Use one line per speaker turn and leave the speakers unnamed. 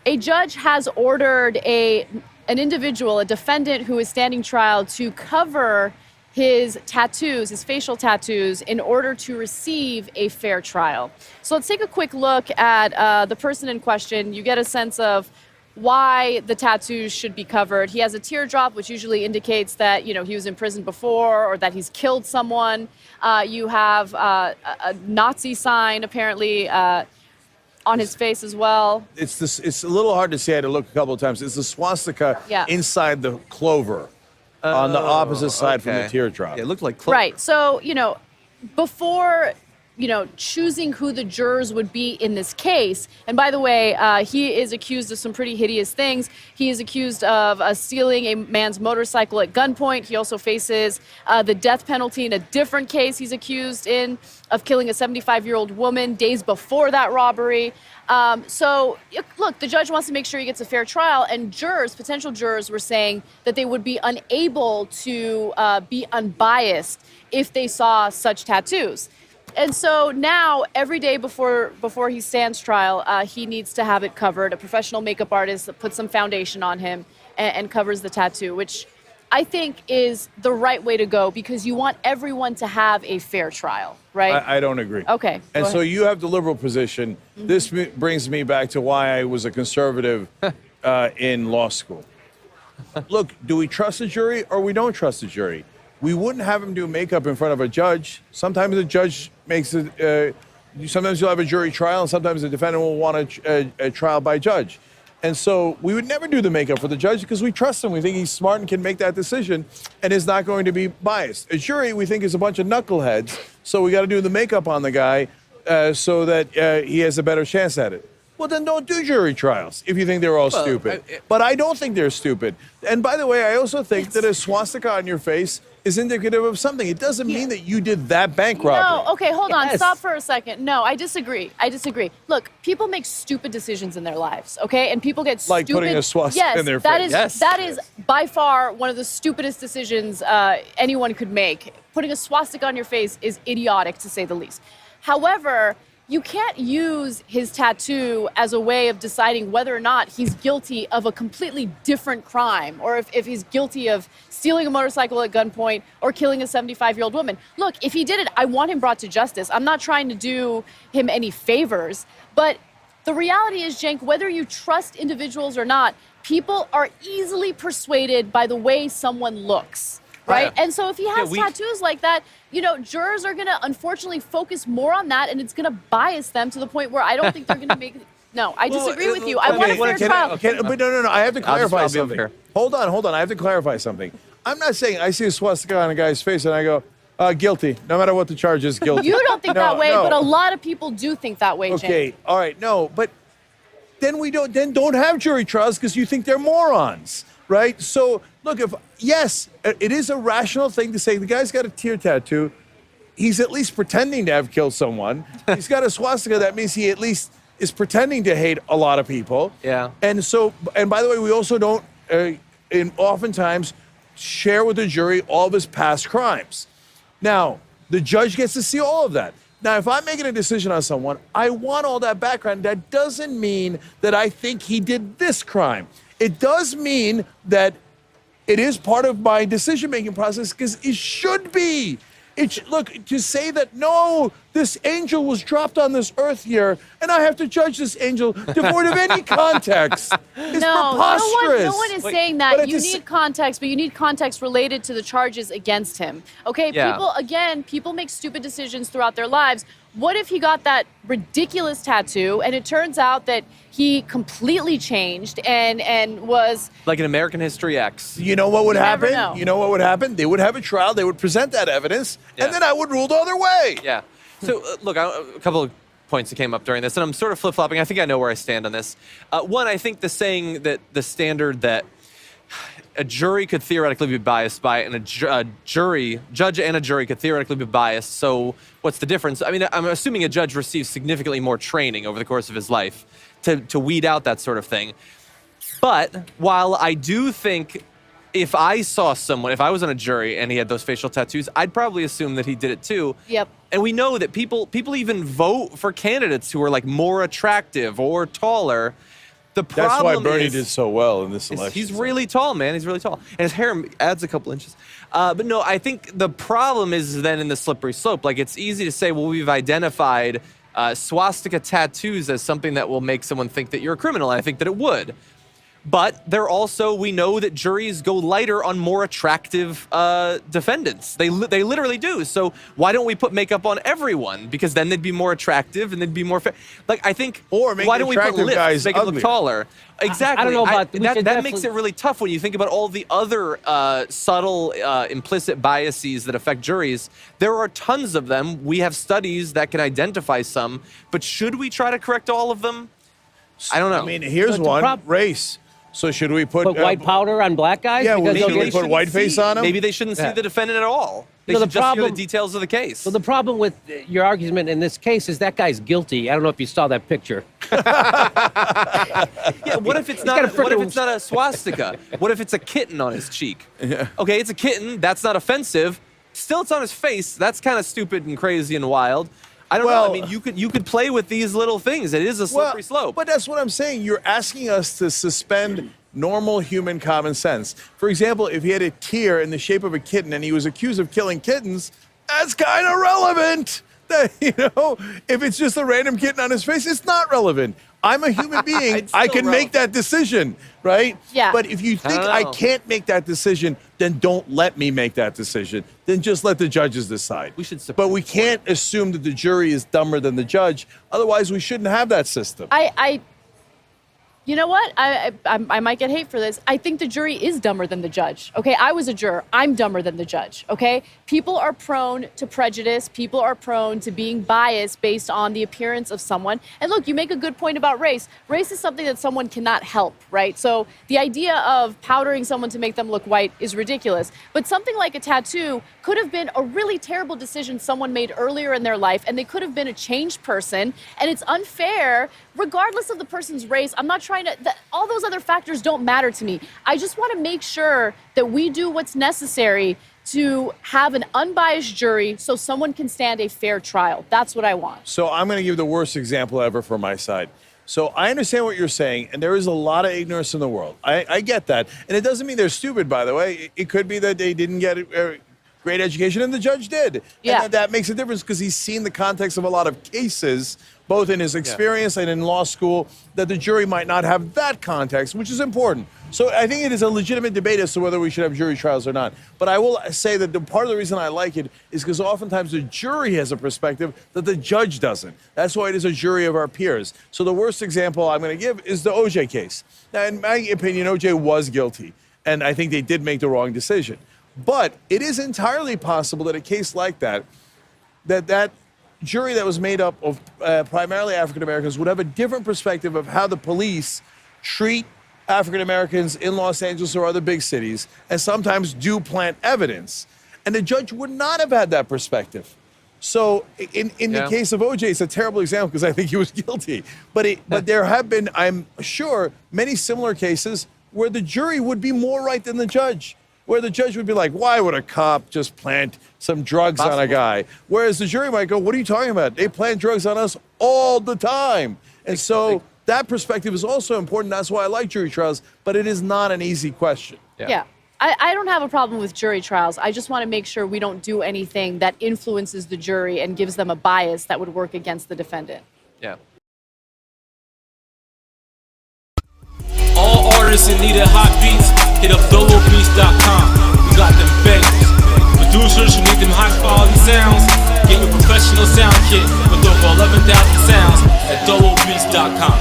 A judge has ordered an individual, a defendant who is standing trial, to cover his tattoos, his facial tattoos, in order to receive a fair trial. So let's take a quick look at the person in question. You get a sense of why the tattoos should be covered. He has a teardrop, which usually indicates that, you know, he was in prison before or that he's killed someone. You have a Nazi sign, apparently, on his face as well.
It's a little hard to see. I had to look a couple of times. It's the swastika inside the clover on the opposite side from the teardrop.
Yeah, it looked like clover.
Right. So, you know, before, you know, choosing who the jurors would be in this case. And by the way, he is accused of some pretty hideous things. He is accused of stealing a man's motorcycle at gunpoint. He also faces the death penalty in a different case. He's accused of killing a 75-year-old woman days before that robbery. So, look, the judge wants to make sure he gets a fair trial, and potential jurors were saying that they would be unable to be unbiased if they saw such tattoos. And so now, every day before he stands trial, he needs to have it covered. A professional makeup artist that puts some foundation on him and covers the tattoo, which I think is the right way to go, because you want everyone to have a fair trial, right?
I don't agree.
Okay.
And so you have the liberal position. Mm-hmm. This brings me back to why I was a conservative in law school. Look, do we trust the jury or we don't trust the jury? We wouldn't have him do makeup in front of a judge. Sometimes the judge makes it, sometimes you'll have a jury trial, and sometimes the defendant will want a trial by judge. And so we would never do the makeup for the judge because we trust him. We think he's smart and can make that decision and is not going to be biased. A jury, we think, is a bunch of knuckleheads, so we got to do the makeup on the guy so that he has a better chance at it. Well, then don't do jury trials if you think they're all stupid. But I don't think they're stupid. And by the way, I also think that a swastika on your face is indicative of something. It doesn't mean that you did that bank robbery.
No, okay, hold on. Stop for a second. No, I disagree. Look, people make stupid decisions in their lives, okay? And people get
like
stupid.
Putting a swastika in their face.
That is by far one of the stupidest decisions anyone could make. Putting a swastika on your face is idiotic, to say the least. However, you can't use his tattoo as a way of deciding whether or not he's guilty of a completely different crime, or if he's guilty of stealing a motorcycle at gunpoint or killing a 75-year-old woman. Look, if he did it, I want him brought to justice. I'm not trying to do him any favors, but the reality is, Cenk, whether you trust individuals or not, people are easily persuaded by the way someone looks. Right? And so if he has tattoos like that, you know, jurors are going to unfortunately focus more on that, and it's going to bias them to the point where I don't think they're going to make it. No, I disagree with you. I want a fair trial.
But no, I have to clarify something. Hold on. I have to clarify something. I'm not saying I see a swastika on a guy's face and I go, guilty. No matter what the charge is, guilty.
You don't think that way, but a lot of people do think that way, Cenk.
Okay, all right, no, but then don't have jury trials because you think they're morons. Right? So, look, yes, it is a rational thing to say the guy's got a tear tattoo. He's at least pretending to have killed someone. He's got a swastika. That means he at least is pretending to hate a lot of people.
Yeah.
And so, and by the way, we also don't oftentimes share with the jury all of his past crimes. Now, the judge gets to see all of that. Now, if I'm making a decision on someone, I want all that background. That doesn't mean that I think he did this crime. It does mean that it is part of my decision-making process because it should be. Look, to say that, no, this angel was dropped on this earth here, and I have to judge this angel devoid of any context is preposterous.
No one is saying that. You need context, but you need context related to the charges against him. Okay, people make stupid decisions throughout their lives. What if he got that ridiculous tattoo and it turns out that he completely changed and was...
like an American History X.
You know what would happen?
Never know.
You know what would happen? They would have a trial, they would present that evidence, and then I would rule the other way.
Yeah. So, look, a couple of points that came up during this, and I'm sort of flip-flopping. I think I know where I stand on this. One, I think the saying that the standard that a jury could theoretically be biased by, and a judge and a jury could theoretically be biased. So what's the difference? I mean, I'm assuming a judge receives significantly more training over the course of his life to weed out that sort of thing. But while I do think if I saw someone, if I was on a jury and he had those facial tattoos, I'd probably assume that he did it too.
Yep.
And we know that people even vote for candidates who are like more attractive or taller. The problem
That's why Bernie
is,
did so well in this election.
he's really tall, man. He's really tall. And his hair adds a couple inches. But no, I think the problem is then in the slippery slope. Like, it's easy to say, well, we've identified swastika tattoos as something that will make someone think that you're a criminal. And I think that it would. But we know that juries go lighter on more attractive defendants. They literally do. So why don't we put makeup on everyone? Because then they'd be more attractive and they'd be more fair. Like, I think,
Or make
why don't we put
attractive
lips,
guys
make it look
uglier.
taller? Exactly.
I don't know about
that makes it really tough when you think about all the other subtle, implicit biases that affect juries. There are tons of them. We have studies that can identify some. But should we try to correct all of them? I don't know.
I mean, here's
But the
one, race. So should we put
white powder on black guys?
Yeah,
Because
maybe
they'll
they
get-
put whiteface on 'em?
Maybe they shouldn't see
Yeah.
the defendant at all. They
No, the
should just hear the
problem-
details of the case.
So the problem with your argument in this case is that guy's guilty. I don't know if you saw that picture.
Yeah, what if it's
got
not?
a
What if
frickin'
it's not a swastika? What if it's a kitten on his cheek? Okay, it's a kitten. That's not offensive. Still, it's on his face. That's kind of stupid and crazy and wild. I don't know.
Well-
I mean, you could play with these little things. It is a slippery slope.
But that's what I'm saying. You're asking us to suspend normal human common sense. For example, if he had a tear in the shape of a kitten and he was accused of killing kittens, that's kind of relevant. That, if it's just a random kitten on his face, it's not relevant. I'm a human being.
It's
I
still
can make that decision, right?
Yeah.
But if you think
don't
I
know.
can't make that decision, then don't let me make that decision. Then just let the judges decide.
We should
But we can't assume that the jury is dumber than the judge. Otherwise, we shouldn't have that system.
You know what? I might get hate for this. I think the jury is dumber than the judge. Okay, I was a juror. I'm dumber than the judge. Okay, people are prone to prejudice. People are prone to being biased based on the appearance of someone. And look, you make a good point about race. Race is something that someone cannot help, right? So the idea of powdering someone to make them look white is ridiculous. But something like a tattoo could have been a really terrible decision someone made earlier in their life, and they could have been a changed person. And it's unfair, regardless of the person's race. I'm not trying to, all those other factors don't matter to me. I just want to make sure that we do what's necessary to have an unbiased jury so someone can stand a fair trial. That's what I want.
So I'm going to give the worst example ever for my side. So I understand what you're saying, and there is a lot of ignorance in the world. I get that. And it doesn't mean they're stupid, by the way. It could be that they didn't get a great education, and the judge did.
Yeah.
And that makes a difference because he's seen the context of a lot of cases, both in his experience and in law school, that the jury might not have that context, which is important. So I think it is a legitimate debate as to whether we should have jury trials or not. But I will say that the part of the reason I like it is because oftentimes the jury has a perspective that the judge doesn't. That's why it is a jury of our peers. So the worst example I'm going to give is the OJ case. Now, in my opinion, OJ was guilty, and I think they did make the wrong decision. But it is entirely possible that a case like that jury that was made up of primarily African Americans would have a different perspective of how the police treat African Americans in Los Angeles or other big cities, and sometimes do plant evidence. And the judge would not have had that perspective. So in the case of OJ, it's a terrible example because I think he was guilty. But there have been, I'm sure, many similar cases where the jury would be more right than the judge. Where the judge would be like, why would a cop just plant some drugs on a guy? Whereas the jury might go, what are you talking about? They plant drugs on us all the time. And so that perspective is also important. That's why I like jury trials, but it is not an easy question.
Yeah. I don't have a problem with jury trials. I just want to make sure we don't do anything that influences the jury and gives them a bias that would work against the defendant.
Yeah.
All artists in need of hot beats, hit up dolobeats.com. We got them bangers. Producers who need them high quality sounds, get your professional sound kit with over 11,000 sounds at dolobeats.com.